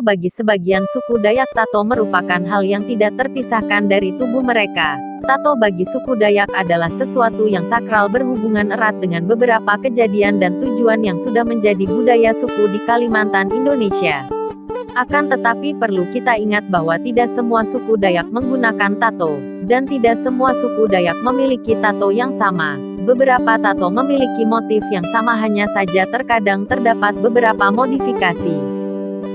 bagi sebagian suku Dayak, tato merupakan hal yang tidak terpisahkan dari tubuh mereka. Tato bagi suku Dayak adalah sesuatu yang sakral berhubungan erat dengan beberapa kejadian dan tujuan yang sudah menjadi budaya suku di Kalimantan, Indonesia. Akan tetapi perlu kita ingat bahwa tidak semua suku Dayak menggunakan tato, dan tidak semua suku Dayak memiliki tato yang sama. Beberapa tato memiliki motif yang sama, hanya saja terkadang terdapat beberapa modifikasi.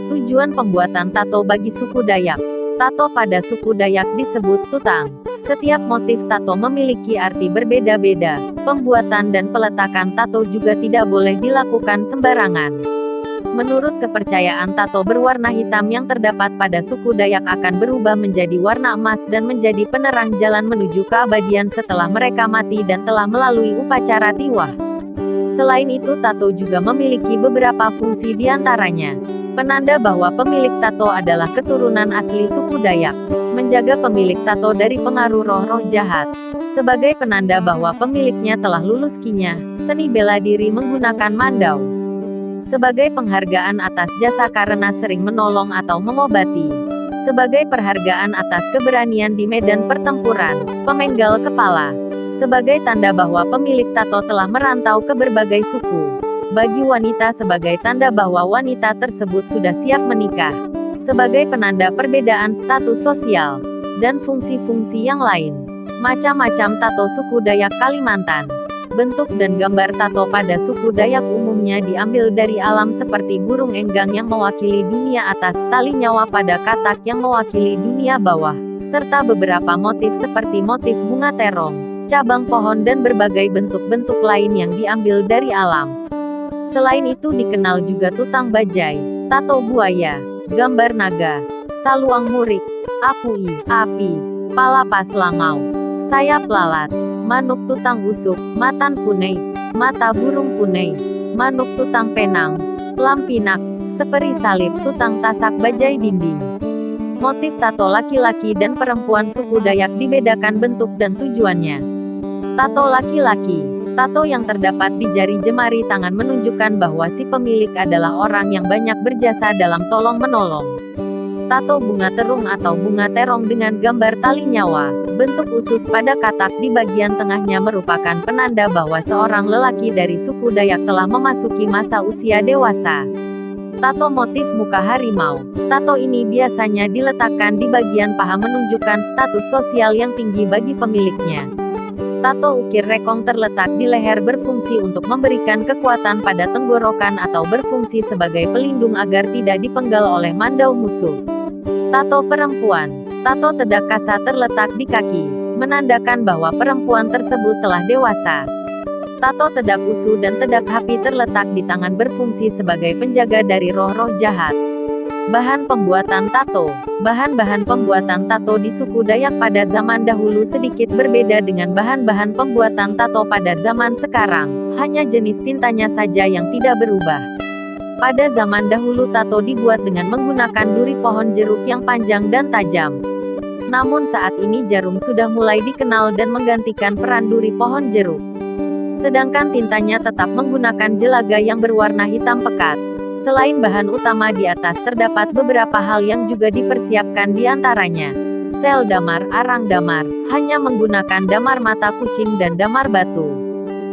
Tujuan pembuatan tato bagi suku Dayak. Tato pada suku Dayak disebut tutang. Setiap motif tato memiliki arti berbeda-beda. Pembuatan dan peletakan tato juga tidak boleh dilakukan sembarangan. Menurut kepercayaan, tato berwarna hitam yang terdapat pada suku Dayak akan berubah menjadi warna emas dan menjadi penerang jalan menuju keabadian setelah mereka mati dan telah melalui upacara tiwah. Selain itu, tato juga memiliki beberapa fungsi, diantaranya penanda bahwa pemilik tato adalah keturunan asli suku Dayak, menjaga pemilik tato dari pengaruh roh-roh jahat, sebagai penanda bahwa pemiliknya telah lulus kinya, seni bela diri menggunakan mandau, sebagai penghargaan atas jasa karena sering menolong atau mengobati, sebagai perhargaan atas keberanian di medan pertempuran, pemenggal kepala, sebagai tanda bahwa pemilik tato telah merantau ke berbagai suku, bagi wanita sebagai tanda bahwa wanita tersebut sudah siap menikah, sebagai penanda perbedaan status sosial, dan fungsi-fungsi yang lain. Macam-macam tato suku Dayak Kalimantan. Bentuk dan gambar tato pada suku Dayak umumnya diambil dari alam, seperti burung enggang yang mewakili dunia atas, tali nyawa pada katak yang mewakili dunia bawah, serta beberapa motif seperti motif bunga terong, cabang pohon dan berbagai bentuk-bentuk lain yang diambil dari alam. Selain itu dikenal juga tutang bajai, tato buaya, gambar naga, saluang murik, apui, api, palapas langau, sayap lalat, manuk tutang usuk, matan punai, mata burung punai, manuk tutang penang, lampinak, seperi salib, tutang tasak bajai dinding. Motif tato laki-laki dan perempuan suku Dayak dibedakan bentuk dan tujuannya. Tato laki-laki. Tato yang terdapat di jari jemari tangan menunjukkan bahwa si pemilik adalah orang yang banyak berjasa dalam tolong-menolong. Tato bunga terung atau bunga terong dengan gambar tali nyawa, bentuk usus pada katak di bagian tengahnya merupakan penanda bahwa seorang lelaki dari suku Dayak telah memasuki masa usia dewasa. Tato motif muka harimau. Tato ini biasanya diletakkan di bagian paha menunjukkan status sosial yang tinggi bagi pemiliknya. Tato ukir rekong terletak di leher berfungsi untuk memberikan kekuatan pada tenggorokan atau berfungsi sebagai pelindung agar tidak dipenggal oleh mandau musuh. Tato perempuan. Tato tedak kasa terletak di kaki, menandakan bahwa perempuan tersebut telah dewasa. Tato tedak usu dan tedak hapi terletak di tangan berfungsi sebagai penjaga dari roh-roh jahat. Bahan pembuatan tato. Bahan-bahan pembuatan tato di suku Dayak pada zaman dahulu sedikit berbeda dengan bahan-bahan pembuatan tato pada zaman sekarang, hanya jenis tintanya saja yang tidak berubah. Pada zaman dahulu tato dibuat dengan menggunakan duri pohon jeruk yang panjang dan tajam. Namun saat ini jarum sudah mulai dikenal dan menggantikan peran duri pohon jeruk. Sedangkan tintanya tetap menggunakan jelaga yang berwarna hitam pekat. Selain bahan utama di atas, terdapat beberapa hal yang juga dipersiapkan, diantaranya sel damar, arang damar, hanya menggunakan damar mata kucing dan damar batu.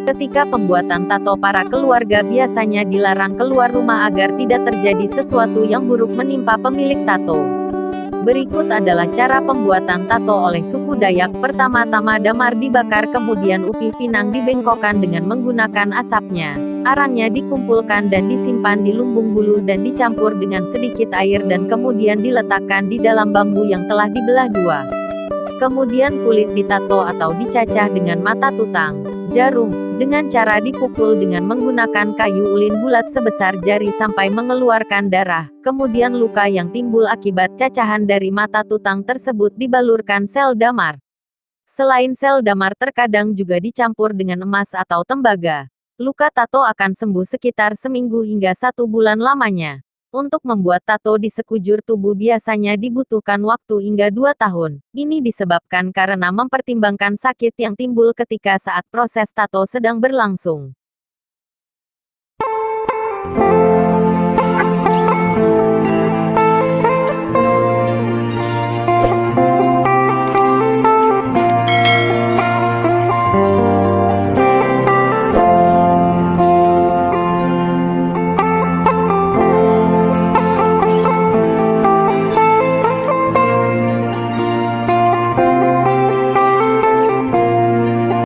Ketika pembuatan tato, para keluarga biasanya dilarang keluar rumah agar tidak terjadi sesuatu yang buruk menimpa pemilik tato. Berikut adalah cara pembuatan tato oleh suku Dayak. Pertama-tama damar dibakar, kemudian upi pinang dibengkokkan dengan menggunakan asapnya. Arangnya dikumpulkan dan disimpan di lumbung bulu dan dicampur dengan sedikit air dan kemudian diletakkan di dalam bambu yang telah dibelah dua. Kemudian kulit ditato atau dicacah dengan mata tutang, jarum, dengan cara dipukul dengan menggunakan kayu ulin bulat sebesar jari sampai mengeluarkan darah. Kemudian luka yang timbul akibat cacahan dari mata tutang tersebut dibalurkan sel damar. Selain sel damar, terkadang juga dicampur dengan emas atau tembaga. Luka tato akan sembuh sekitar seminggu hingga 1 bulan lamanya. Untuk membuat tato di sekujur tubuh biasanya dibutuhkan waktu hingga 2 tahun. Ini disebabkan karena mempertimbangkan sakit yang timbul ketika saat proses tato sedang berlangsung.